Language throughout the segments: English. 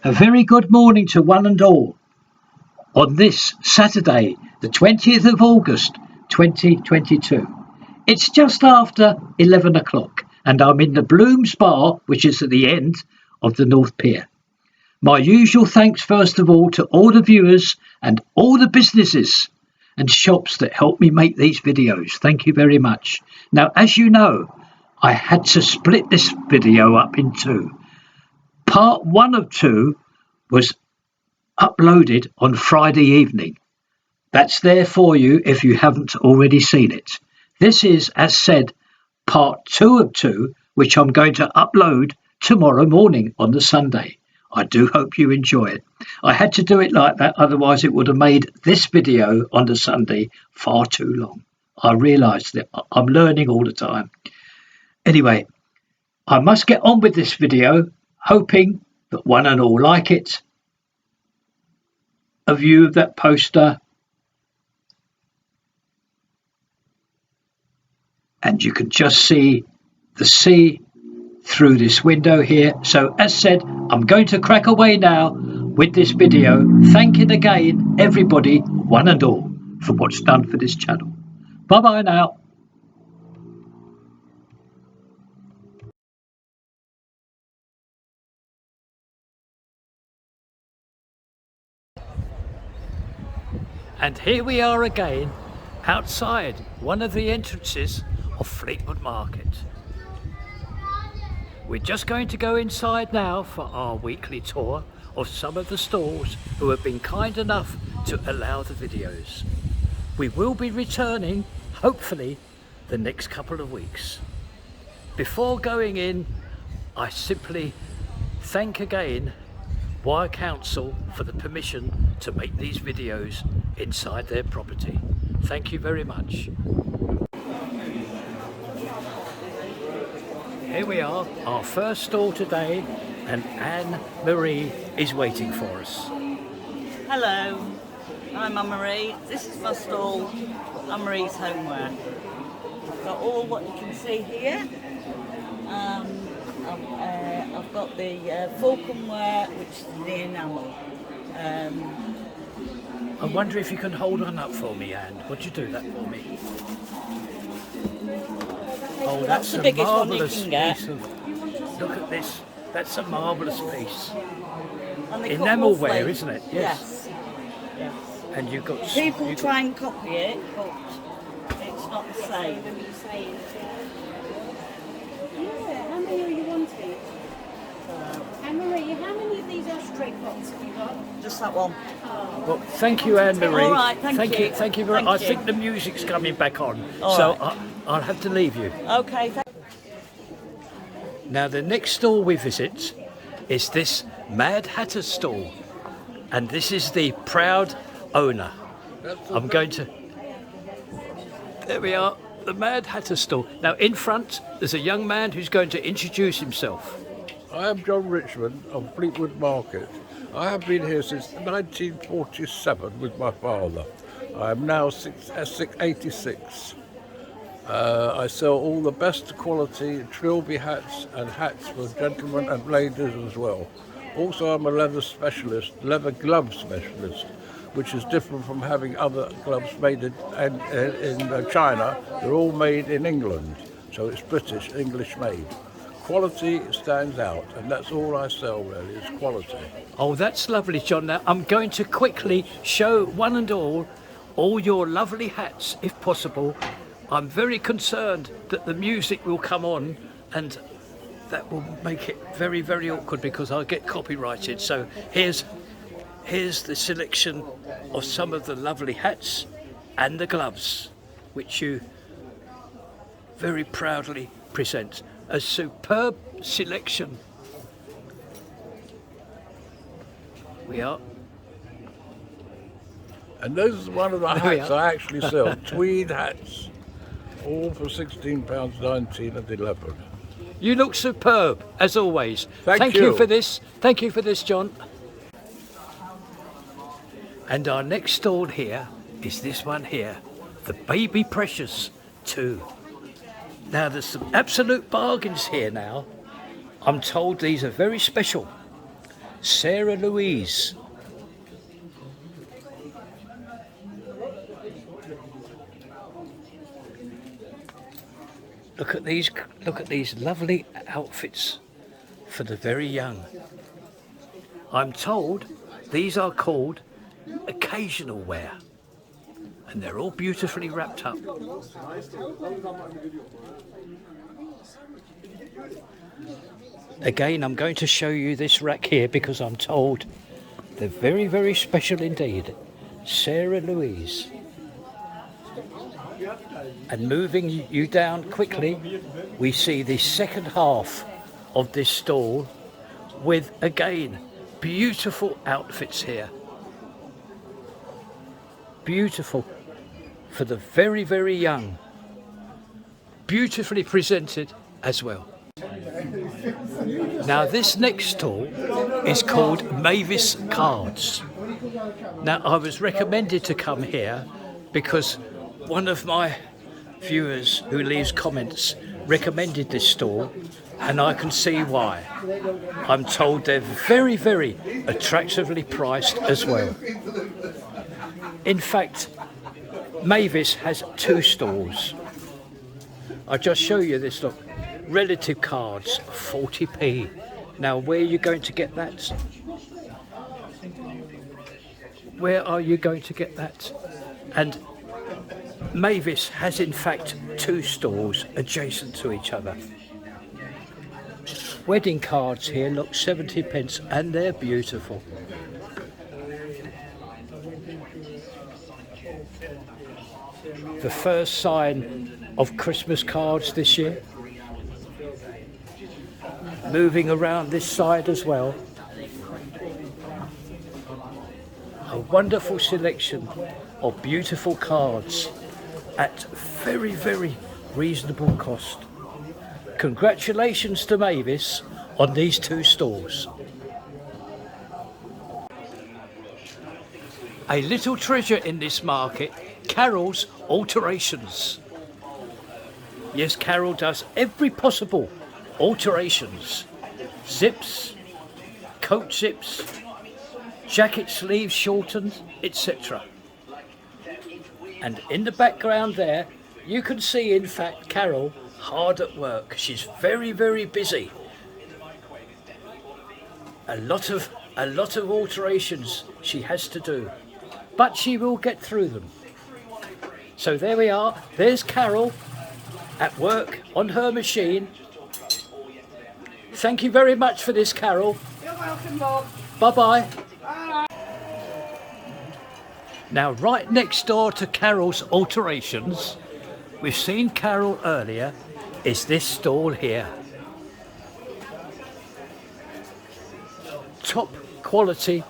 A very good morning to one and all on this Saturday, the 20th of August 2022. It's just after 11 o'clock and I'm in the Bloom's Bar, which is at the end of the North Pier. My usual thanks first of all to all the viewers and all the businesses and shops that help me make these videos. Thank you very much. Now, as you know, I had to split this video up in two. Part 1 of 2 was uploaded on Friday evening. That's there for you if you haven't already seen it. This is, as said, part 2 of 2, which I'm going to upload tomorrow morning on the Sunday. I do hope you enjoy it. I had to do it like that, otherwise it would have made this video on the Sunday far too long. I realised that I'm learning all the time. Anyway, I must get on with this video, hoping that one and all like it. A view of that poster. And you can just see the sea through this window here. So as said, I'm going to crack away now with this video, thanking again everybody, one and all, for what's done for this channel. Bye bye now. And here we are again outside one of the entrances of Fleetwood Market. We're just going to go inside now for our weekly tour of some of the stalls who have been kind enough to allow the videos. We will be returning, hopefully, the next couple of weeks. Before going in, I simply thank again Wire Council for the permission to make these videos inside their property. Thank you very much. Here we are, our first stall today, and Anne-Marie is waiting for us. Hello, I'm Anne-Marie. This is my stall, Anne-Marie's Homeware. I've got all what you can see here. I've got the falconware, which is the enamel. I wonder if you can hold on up for me, Anne. Would you do that for me? Oh, that's the a biggest one you marvellous can get. piece of... Look at this. That's a marvellous piece. And they cut Enamel roughly. wear, isn't it? Yes. Yes. And you've got... People try and copy it, but it's not the same. Yeah, how many are you wanting? Anne-Marie, how many of these ashtray pots have you got? Just that one. Well, thank you, Anne-Marie. All right, thank you. Thank you very much. I think the music's coming back on, so right. I'll have to leave you. Okay, Now, the next stall we visit is this Mad Hatter's stall, and this is the proud owner. I'm going to... There we are, the Mad Hatter's stall. Now, in front, there's a young man who's going to introduce himself. I am John Richmond of Fleetwood Market. I have been here since 1947 with my father. I am now 86. I sell all the best quality trilby hats and hats for gentlemen and ladies as well. Also, I'm a leather specialist, leather glove specialist, which is different from having other gloves made in China. They're all made in England, so it's British, English made. Quality stands out, and that's all I sell really, is quality. Oh, that's lovely, John. Now, I'm going to quickly show one and all your lovely hats, if possible. I'm very concerned that the music will come on, and that will make it very, very awkward because I'll get copyrighted. So here's the selection of some of the lovely hats and the gloves, which you very proudly present. A superb selection. We are. And this is one of the hats I actually sell, tweed hats, all for £16.19 and 11. You look superb, as always. Thank you for this. Thank you for this, John. And our next stall here is this one here, the Baby Precious 2. Now, there's some absolute bargains here now. I'm told these are very special. Sarah Louise. Look at these lovely outfits for the very young. I'm told these are called occasional wear, and they're all beautifully wrapped up. Again, I'm going to show you this rack here because I'm told they're very, very special indeed. Sarah Louise. And moving you down quickly, we see the second half of this stall with, again, beautiful outfits here. Beautiful for the very, very young. Beautifully presented as well. Now this next stall is called Mavis Cards. Now I was recommended to come here because one of my viewers who leaves comments recommended this stall, and I can see why. I'm told they're very, very attractively priced as well. In fact, Mavis has 2 stalls. I'll just show you this, look. Relative cards, 40p. Now where are you going to get that? Where are you going to get that? And Mavis has in fact 2 stalls adjacent to each other. Wedding cards here, look, 70p, and they're beautiful. The first sign of Christmas cards this year. Moving around this side as well. A wonderful selection of beautiful cards at very, very reasonable cost. Congratulations to Mavis on these 2 stalls. A little treasure in this market, Carol's Alterations. Yes, Carol does every possible alterations. Zips, coat zips, jacket sleeves shortened, etc. And in the background there, you can see in fact Carol hard at work. She's very, very busy. A lot of alterations she has to do, but she will get through them. So there we are. There's Carol at work on her machine. Thank you very much for this, Carol. You're welcome, Bob. Bye-bye. Bye. Now, right next door to Carol's Alterations, we've seen Carol earlier, is this stall here. Top quality,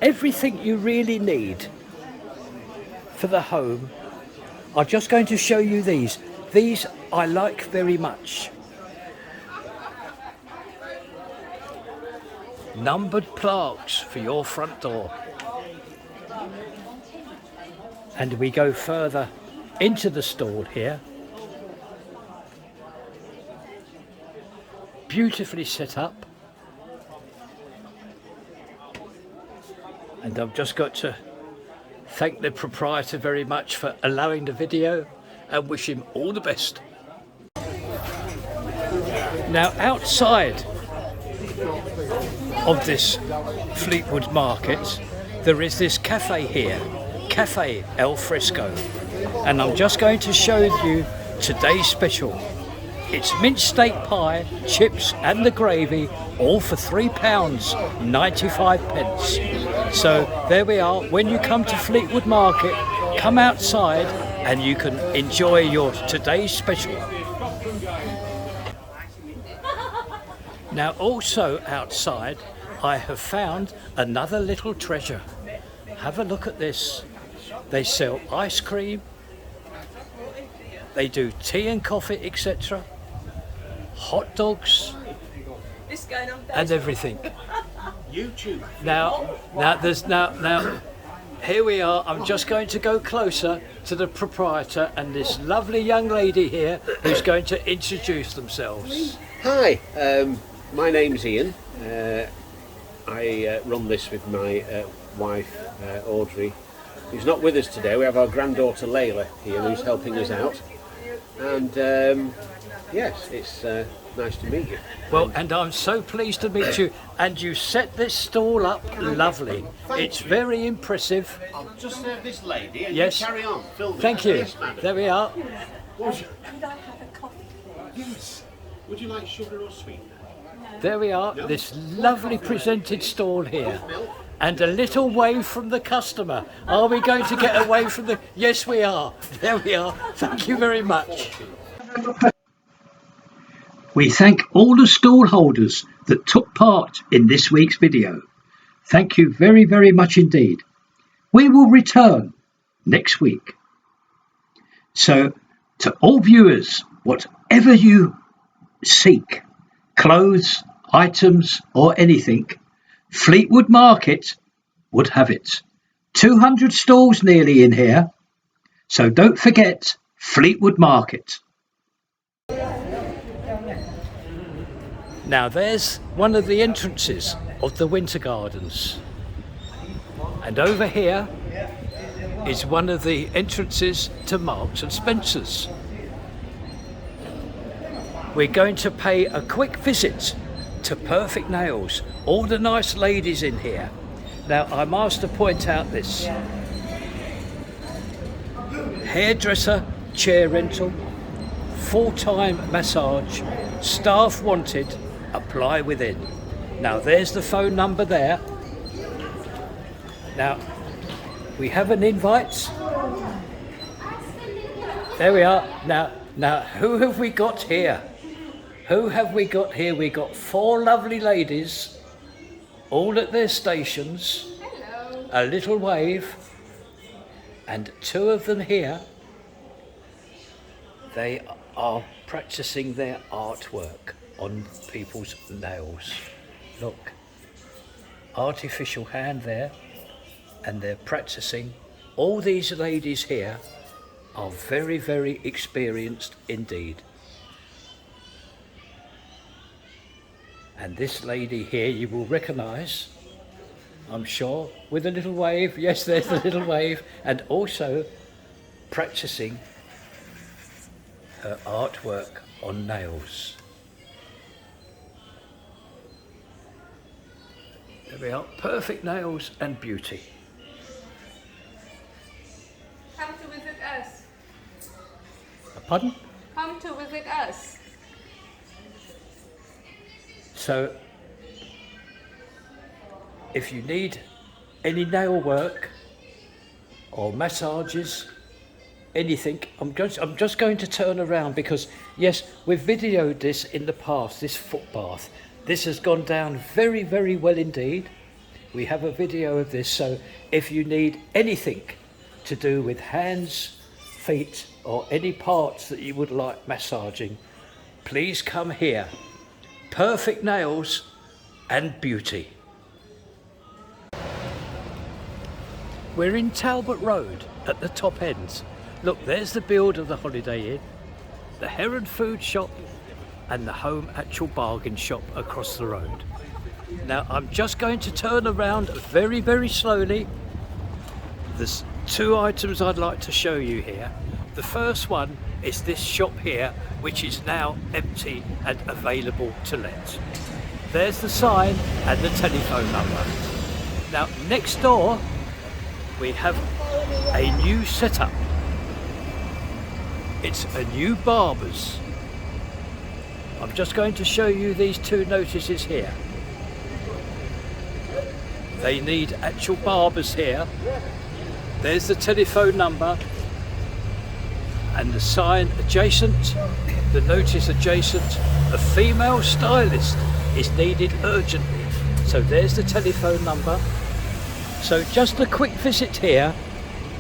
everything you really need for the home. I'm just going to show you these. These I like very much. Numbered plaques for your front door. And we go further into the stall here. Beautifully set up. And I've just got to thank the proprietor very much for allowing the video and wish him all the best. Now outside of this Fleetwood market, there is this cafe here, Cafe El Fresco, and I'm just going to show you today's special. It's minced steak pie, chips and the gravy, all for £3.95. So there we are. When you come to Fleetwood Market, come outside and you can enjoy your today's special. Now also outside I have found another little treasure. Have a look at this. They sell ice cream, they do tea and coffee, etc. Hot dogs and everything. YouTube. Now here we are. I'm just going to go closer to the proprietor and this lovely young lady here who's going to introduce themselves. Hi, my name's Ian. I run this with my wife, Audrey, who's not with us today. We have our granddaughter Layla here, who's helping us out. And yes, it's nice to meet you. Well, and I'm so pleased to meet you. And you set this stall up lovely. It's very impressive. I'll just serve this lady and Yes. you carry on. Film Thank you. There we are. Could I have a coffee? Yes. Would you like sugar or sweet? There we are. This lovely presented stall here. And a little wave from the customer. Are we going to get away from the... Yes, we are. There we are. Thank you very much. We thank all the stall holders that took part in this week's video. Thank you very, very much indeed. We will return next week. So, to all viewers, whatever you seek, clothes, items or anything, Fleetwood Market would have it. 200 stalls nearly in here. So don't forget Fleetwood Market. Now there's one of the entrances of the Winter Gardens. And over here is one of the entrances to Marks and Spencer's. We're going to pay a quick visit to Perfect Nails. All the nice ladies in here. Now I must point out this. Hairdresser, chair rental, full-time massage, staff wanted, apply within. Now there's the phone number there. Now we have an invite. There we are. Now who have we got here? Who have we got here? We got 4 lovely ladies, all at their stations. Hello. A little wave, and 2 of them here. They are practicing their artwork on people's nails. Look, artificial hand there, and they're practicing. All these ladies here are very, very experienced indeed. And this lady here you will recognise, I'm sure, with a little wave. Yes, there's the little wave. And also practicing her artwork on nails. There we are, Perfect Nails and Beauty. Come to visit us. Pardon? Come to visit us. So, if you need any nail work or massages, anything, I'm just going to turn around because, yes, we've videoed this in the past, this foot bath. This has gone down very, very well indeed. We have a video of this, so if you need anything to do with hands, feet, or any parts that you would like massaging, please come here. Perfect Nails and Beauty. We're in Talbot Road at the top end. Look, there's the build of the Holiday Inn, the Heron Food Shop and the Home Actual Bargain Shop across the road. Now I'm just going to turn around very, very slowly. There's 2 items I'd like to show you here. The first one is this shop here, which is now empty and available to let. There's the sign and the telephone number. Now next door we have a new setup. It's a new barber's. I'm just going to show you these 2 notices here. They need actual barbers here. There's the telephone number and the sign adjacent, the notice adjacent. A female stylist is needed urgently. So there's the telephone number. So just a quick visit here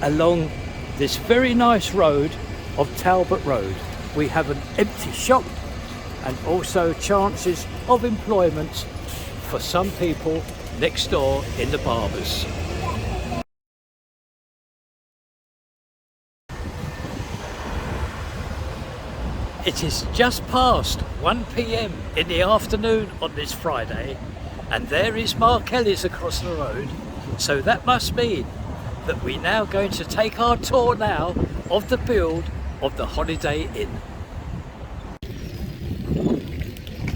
along this very nice road of Talbot Road. We have an empty shop and also chances of employment for some people next door in the barbers. It is just past 1 p.m. in the afternoon on this Friday, and there is Mark Ellis across the road, so that must mean that we're now going to take our tour now of the build of the Holiday Inn.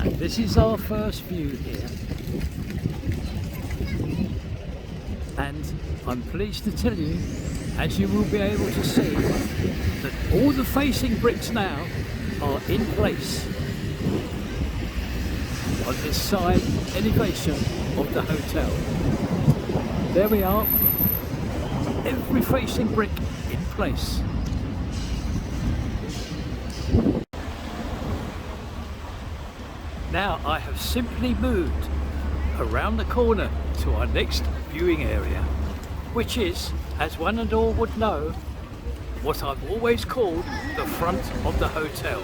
And this is our first view here, and I'm pleased to tell you, as you will be able to see, that all the facing bricks now are in place on this side elevation of the hotel. There we are, every facing brick in place. Now I have simply moved around the corner to our next viewing area, which is, as one and all would know, what I've always called the front of the hotel.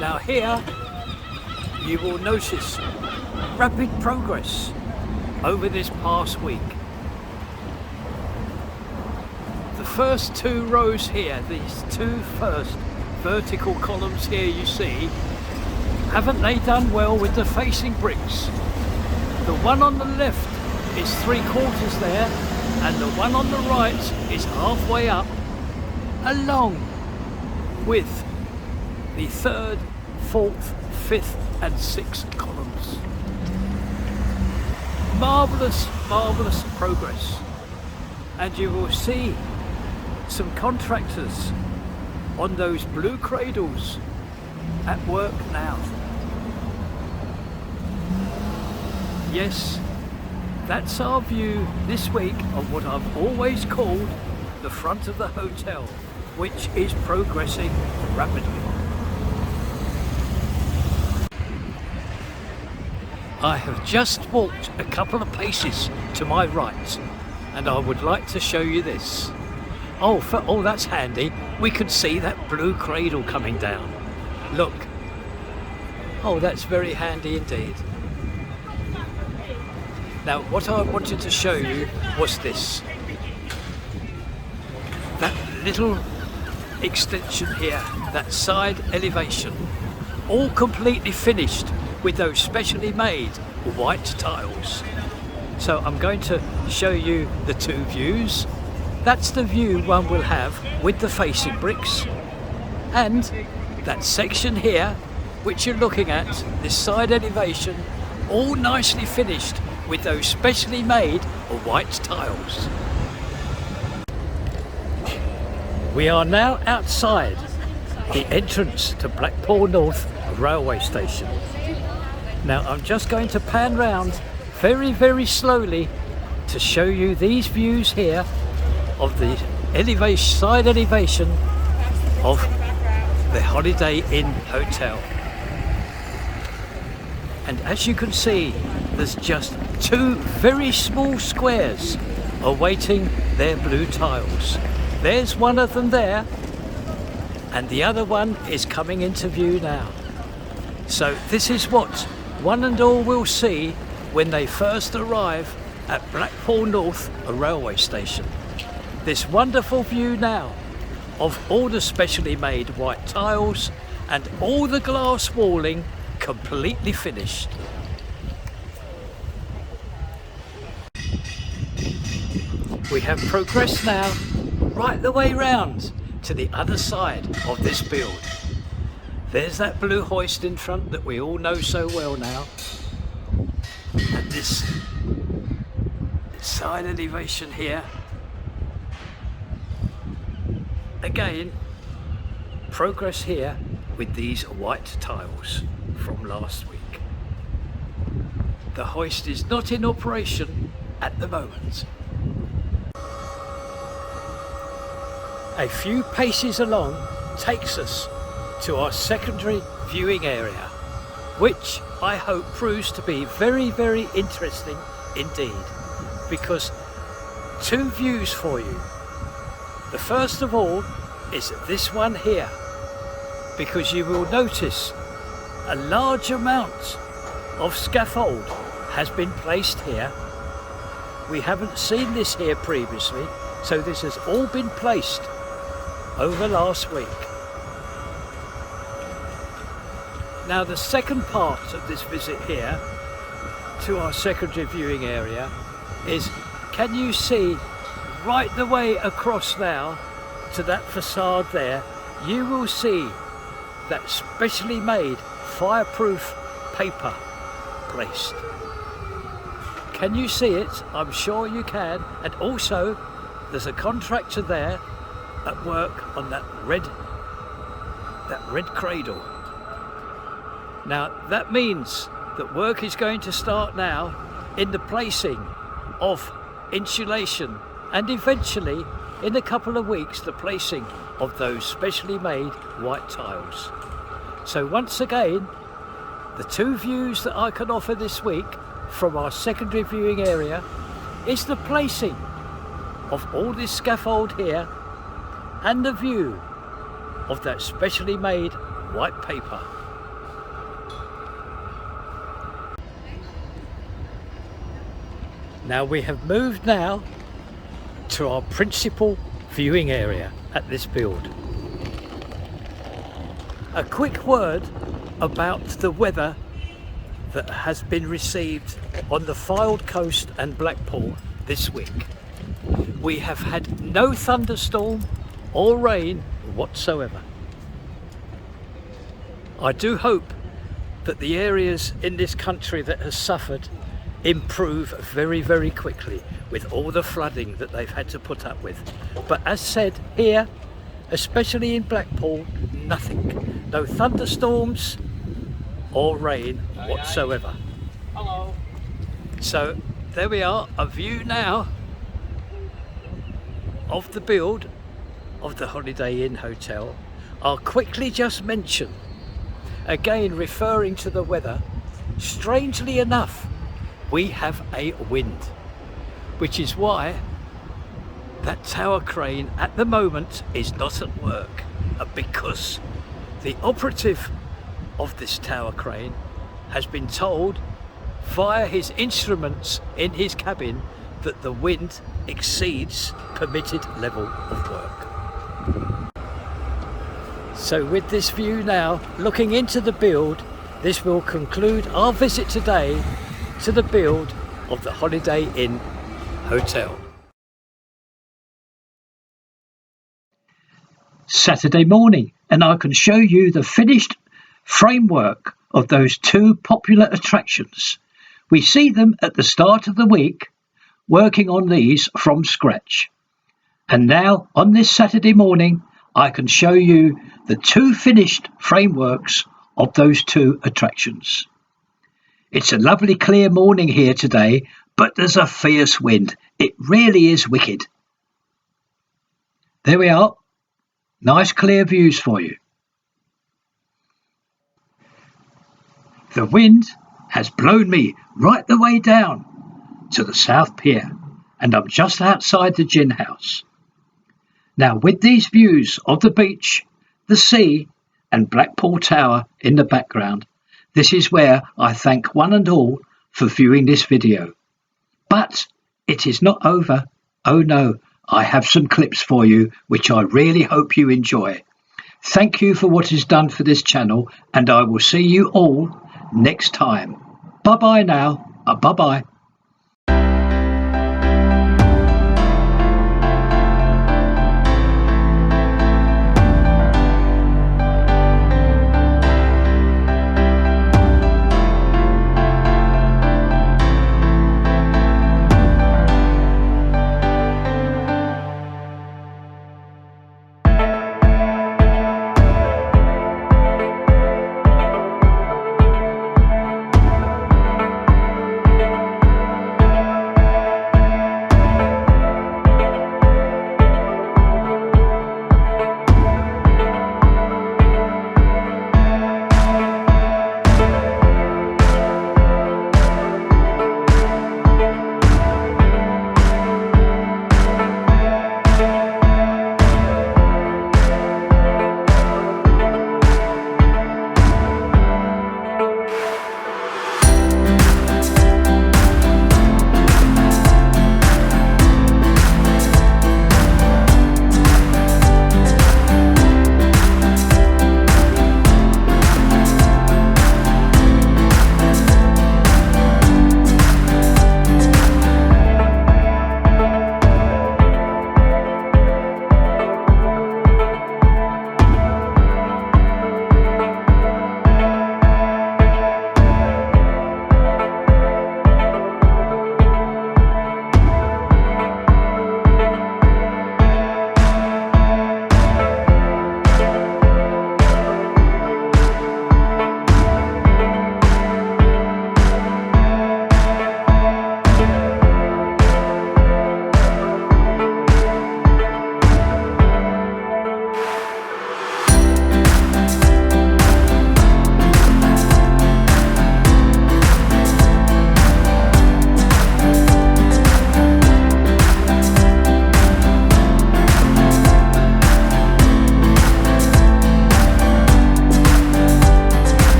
Now here you will notice rapid progress over this past week. The first 2 rows here, these 2 first vertical columns here you see, haven't they done well with the facing bricks? The one on the left is 3/4 there, and the one on the right is halfway up, along with the 3rd, 4th, 5th and 6th columns. Marvellous, marvellous progress. And you will see some contractors on those blue cradles at work now. Yes, that's our view this week of what I've always called the front of the hotel, which is progressing rapidly. I have just walked a couple of paces to my right, and I would like to show you this. Oh, that's handy. We can see that blue cradle coming down. Look. Oh, that's very handy indeed. Now, what I wanted to show you was this. That little extension here, that side elevation, all completely finished with those specially made white tiles. So I'm going to show you the 2 views. That's the view one will have with the facing bricks, and that section here, which you're looking at, this side elevation, all nicely finished with those specially made white tiles. We are now outside the entrance to Blackpool North railway station. Now I'm just going to pan round very, very slowly to show you these views here of the side elevation of the Holiday Inn Hotel. And as you can see, there's just 2 very small squares awaiting their blue tiles. There's one of them there, and the other one is coming into view now. So this is what one and all will see when they first arrive at Blackpool North railway station. This wonderful view now of all the specially made white tiles and all the glass walling completely finished. We have progressed now right the way round to the other side of this build. There's that blue hoist in front that we all know so well now, and this side elevation here, again progress here with these white tiles from last week. The hoist is not in operation at the moment. A few paces along takes us to our secondary viewing area, which I hope proves to be very, very interesting indeed, because 2 views for you. The first of all is this one here, because you will notice a large amount of scaffold has been placed here. We haven't seen this here previously, so this has all been placed over last week. Now the second part of this visit here to our secondary viewing area is, can you see right the way across now to that facade there, you will see that specially made fireproof paper placed. Can you see it? I'm sure you can. And also there's a contractor there at work on that red cradle. Now that means that work is going to start now in the placing of insulation, and eventually in a couple of weeks the placing of those specially made white tiles. So once again, the two views that I can offer this week from our secondary viewing area is the placing of all this scaffold here and the view of that specially made white paper. Now we have moved now to our principal viewing area at this build. A quick word about the weather that has been received on the Fylde coast and Blackpool this week. We have had no thunderstorm or rain whatsoever. I do hope that the areas in this country that has suffered improve very, very quickly with all the flooding that they've had to put up with. But as said here, especially in Blackpool, nothing. No thunderstorms or rain whatsoever. Hello. So there we are, a view now of the build of the Holiday Inn Hotel. I'll quickly just mention, again referring to the weather, strangely enough we have a wind, which is why that tower crane at the moment is not at work, because the operative of this tower crane has been told via his instruments in his cabin that the wind exceeds permitted level of work. So with this view now looking into the build, this will conclude our visit today to the build of the Holiday Inn Hotel. Saturday morning, and I can show you the finished framework of those two popular attractions. We see them at the start of the week working on these from scratch. And now on this Saturday morning I can show you the two finished frameworks of those two attractions. It's a lovely clear morning here today, but there's a fierce wind. It really is wicked. There we are. Nice clear views for you. The wind has blown me right the way down to the South Pier, and I'm just outside the gin house. Now with these views of the beach, the sea and Blackpool Tower in the background, this is where I thank one and all for viewing this video. But it is not over. Oh no, I have some clips for you which I really hope you enjoy. Thank you for what is done for this channel, and I will see you all next time. Bye bye now. Bye bye.